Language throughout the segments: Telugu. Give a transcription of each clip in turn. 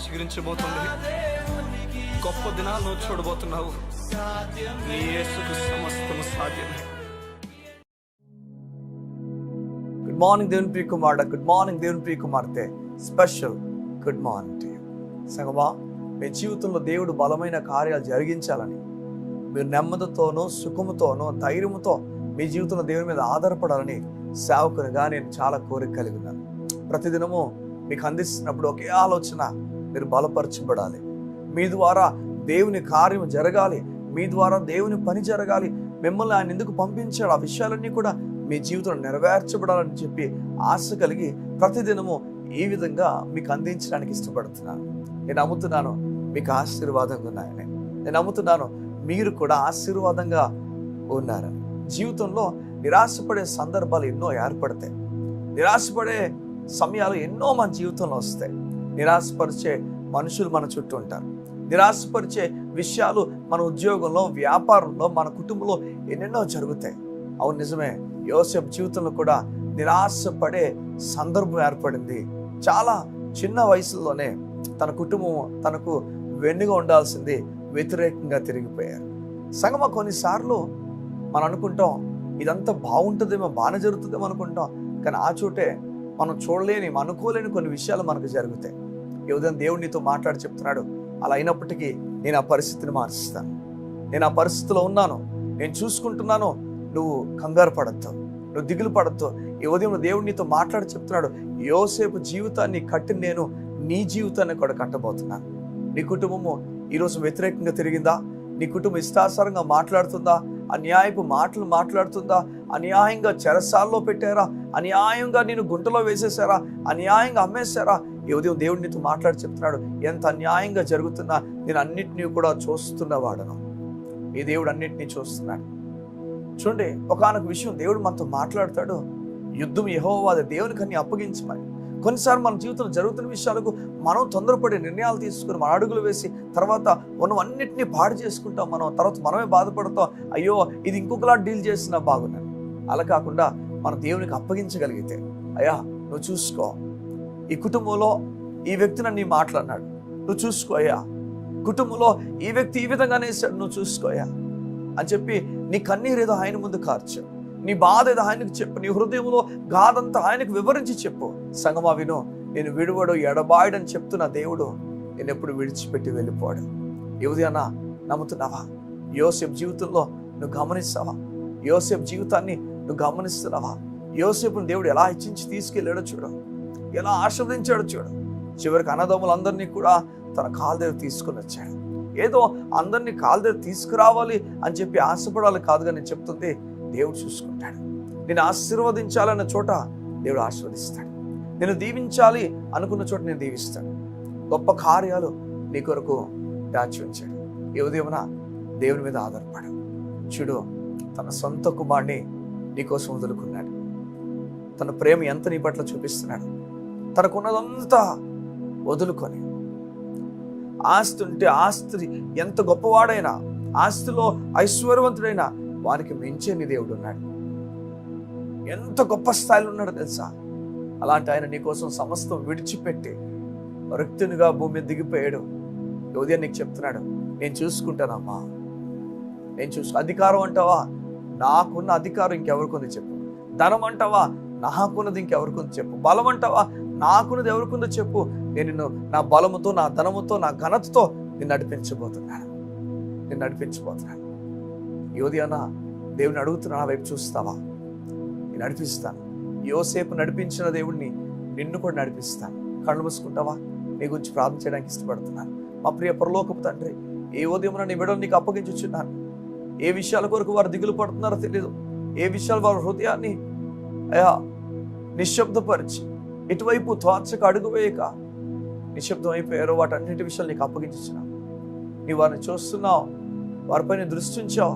చిగురించబోతుంది. గొప్ప దినాలు నువ్వు చూడబోతున్నావు. నీ యేసుకు సమస్తము సాధ్యమే. గుడ్ మార్నింగ్ దేవుని ప్రియ కుమారుడా, గుడ్ మార్నింగ్ దేవుని ప్రియ కుమార్తె. Special good morning to you. సంగమా, మీ జీవితంలో దేవుడు బలమైన కార్యాలు జరిగించాలని, మీరు నెమ్మదితోనూ సుఖముతోనూ ధైర్యంతో మీ జీవితంలో దేవుని మీద ఆధారపడాలని సేవకునిగా నేను చాలా కోరిక కలిగి ఉన్నాను. ప్రతిదినము మీకు అందిస్తున్నప్పుడు ఒకే ఆలోచన, మీరు బలపరచబడాలి, మీ ద్వారా దేవుని కార్యం జరగాలి, మీ ద్వారా దేవుని పని జరగాలి, మిమ్మల్ని ఆయన ఎందుకు పంపించాడు, ఆ విషయాలన్నీ కూడా మీ జీవితంలో నెరవేర్చబడాలని చెప్పి ఆశ కలిగి ప్రతిదినము ఈ విధంగా మీకు అందించడానికి ఇష్టపడుతున్నాను. నేను నమ్ముతున్నాను మీకు ఆశీర్వాదంగా ఉన్నాయని. నేను నమ్ముతున్నాను మీరు కూడా ఆశీర్వాదంగా ఉన్నారని. జీవితంలో నిరాశపడే సందర్భాలు ఎన్నో ఏర్పడతాయి. నిరాశపడే సమయాలు ఎన్నో మన జీవితంలో వస్తాయి. నిరాశపరిచే మనుషులు మన చుట్టూ ఉంటారు. నిరాశపరిచే విషయాలు మన ఉద్యోగంలో, వ్యాపారంలో, మన కుటుంబంలో ఎన్నెన్నో జరుగుతాయి. అవును, నిజమే. యోసేపు జీవితంలో కూడా నిరాశపడే సందర్భం ఏర్పడింది. చాలా చిన్న వయసులోనే తన కుటుంబం తనకు వెన్నుగా ఉండాల్సింది వ్యతిరేకంగా తిరిగిపోయారు. సంగమ, కొన్నిసార్లు మనం అనుకుంటాం ఇదంతా బాగుంటుందేమో, బాగానే జరుగుతుందేమో అనుకుంటాం. కానీ ఆ చోటే మనం చూడలేని, అనుకోలేని కొన్ని విషయాలు మనకు జరుగుతాయి. ఈ ఉదయం దేవుడు నీతో మాట్లాడి చెప్తున్నాడు, అలా అయినప్పటికీ నేను ఆ పరిస్థితిని మారుస్తాను. నేను ఆ పరిస్థితిలో ఉన్నాను, నేను చూసుకుంటున్నాను. నువ్వు కంగారు పడద్దు, నువ్వు దిగులు పడద్దు. ఈ ఉదయం దేవుడు నీతో మాట్లాడి చెప్తున్నాడు, యోసేపు జీవితాన్ని కట్టి నేను నీ జీవితాన్ని కూడా కట్టబోతున్నాను. నీ కుటుంబము ఈరోజు వ్యతిరేకంగా తిరిగిందా? నీ కుటుంబం ఇష్టానుసారంగా మాట్లాడుతుందా? అన్యాయపు మాటలు మాట్లాడుతుందా? అన్యాయంగా చెరసాల్లో పెట్టారా? అన్యాయంగా నేను గుంటలో వేసేసారా? అన్యాయంగా అమ్మేశారా? ఈ ఉదయం దేవుడు నీతో మాట్లాడి చెప్తున్నాడు, ఎంత అన్యాయంగా జరుగుతున్నా నేను అన్నిటినీ కూడా చూస్తున్నవాడను. ఈ దేవుడు అన్నిటినీ చూస్తున్నాడు. చూడండి, ఒకానొక విషయం దేవుడు మనతో మాట్లాడతాడు, యుద్ధం యెహోవాదే, దేవునికి అన్ని అప్పగించమని. కొన్నిసార్లు మన జీవితంలో జరుగుతున్న విషయాలకు మనం తొందరపడి నిర్ణయాలు తీసుకుని మన అడుగులు వేసి తర్వాత మనం అన్నిటినీ పాడు చేసుకుంటాం. తర్వాత మనమే బాధపడతాం, అయ్యో ఇది ఇంకొకలా డీల్ చేసినా బాగున్నాను. అలా కాకుండా మన దేవునికి అప్పగించగలిగితే, అయ్యా నువ్వు చూసుకో, ఈ కుటుంబంలో ఈ వ్యక్తి నన్ను మాట్లాడినాడు, నువ్వు చూసుకో అయ్యా, కుటుంబంలో ఈ వ్యక్తి ఈ విధంగానే వేసాడు, నువ్వు చూసుకోయా అని చెప్పి నీ కన్నీరు ఏదో ఆయన ముందు కార్చు, నీ బాధ ఏదో ఆయనకు చెప్పు, నీ హృదయంలో గాథంతా ఆయనకు వివరించి చెప్పు. సంగమా విను, నేను విడువడు ఎడబాయడని చెప్తున్న దేవుడు నేను ఎప్పుడు విడిచిపెట్టి వెళ్ళిపోవడం. ఈ ఉదయాన నమ్ముతున్నావా? యోసేపు జీవితంలో నువ్వు గమనిస్తావా? యోసేపు జీవితాన్ని నువ్వు గమనిస్తున్నావా? యోసేపుని దేవుడు ఎలా హెచ్చించి తీసుకెళ్ళాడో చూడు, ఎలా ఆశీర్వదించాడో చూడు. చివరికి అన్నదమ్ములందరినీ కూడా తన కాళ్ళ దగ్గర తీసుకుని వచ్చాడు. ఏదో అందరినీ కాళ్ళ దగ్గర తీసుకురావాలి అని చెప్పి ఆశపడాలి కాదుగా నేను చెప్తుంది, దేవుడు చూసుకుంటాడు. నేను ఆశీర్వదించాలన్న చోట దేవుడు ఆశీర్వదిస్తాడు. నేను దీవించాలి అనుకున్న చోట నేను దీవిస్తాను. గొప్ప కార్యాలు నీ కొరకు దాచి ఉంచాడు. ఈ ఉదయమున దేవుని మీద ఆధారపడు. చూడు, తన సొంత కుమారుని నీకోసం వదులుకున్నాడు. తన ప్రేమ ఎంత నీ పట్ల చూపిస్తున్నాడు. తనకున్నదంతా వదులుకొని, ఆస్తి ఉంటే ఆస్తి ఎంత గొప్పవాడైనా, ఆస్తిలో ఐశ్వర్యవంతుడైనా వానికి మించే నీ దేవుడు ఉన్నాడు. ఎంత గొప్ప స్థాయిలో ఉన్నాడు తెలుసా? అలాంటి ఆయన నీకోసం సమస్తం విడిచిపెట్టి రక్తునిగా భూమి మీద దిగిపోయాడు. ఉదయం నీకు చెప్తున్నాడు, నేను చూసుకుంటానమ్మా, నేను అధికారం అంటావా? నాకున్న అధికారం ఇంకెవరికొంది చెప్పు. ధనం అంటావా? నాకున్నది ఇంకెవరికొంది చెప్పు. బలం అంటావా? నాకున్నది ఎవరికొందో చెప్పు. నేను నిన్ను నా బలముతో, నా ధనముతో, నా ఘనతతో నిన్ను నడిపించబోతున్నాను. ఈ ఉదయాన దేవుని అడుగుతున్నా, నా వైపు చూస్తావా? నేను నడిపిస్తాను. యోసేపు నడిపించిన దేవుడిని నిన్ను కూడా నడిపిస్తాను. కళ్ళు మూసుకుంటావా? నీ గురించి ప్రార్థన చేయడానికి ఇష్టపడుతున్నాను. మా ప్రియ పరలోకపు తండ్రి, ఏ ఉదయమున నీ బిడ్డలు నీకు అప్పగించుచున్నాను. ఏ విషయాల కొరకు వారు దిగులు పడుతున్నారో తెలియదు. ఏ విషయాలు వారి హృదయాన్ని అయా నిశ్శబ్దపరిచి ఇటువైపు త్వార్చక అడుగు వేయక నిశ్శబ్దం అయిపోయారో వాటన్నిటి విషయాలు నీకు అప్పగించున్నావు. నీ వారిని చూస్తున్నావు, వారిపైన దృష్టి ఉంచావు.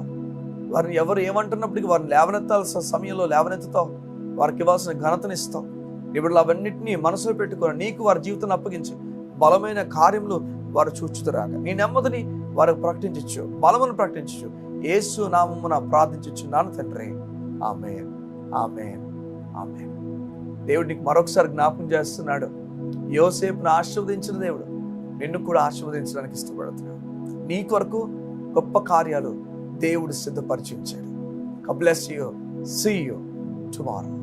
వారిని ఎవరు ఏమంటున్నప్పటికీ వారిని లేవనెత్తాల్సిన సమయంలో లేవనెత్తుతావు. వారికి ఇవ్వాల్సిన ఘనతనిస్తావు. ఇప్పుడు అవన్నిటినీ మనసులో పెట్టుకొని నీకు వారి జీవితాన్ని అప్పగించి బలమైన కార్యములు వారు చూచుతురాగా నీ నెమ్మదిని వారికి ప్రకటించచ్చు, బలమును ప్రకటించచ్చు. యేసు నామమున ప్రార్థించుచున్నాను తండ్రి. ఆమేన్, ఆమేన్, ఆమేన్. దేవుడు నీకు మరొకసారి జ్ఞాపకం చేస్తున్నాడు. యోసేపును ఆశీర్వదించిన దేవుడు నిన్ను కూడా ఆశీర్వదించడానికి ఇష్టపడుతున్నాను. నీ కొరకు గొప్ప కార్యాలు దేవుడు సిద్ధపరిచించాడు. God bless you. See you tomorrow.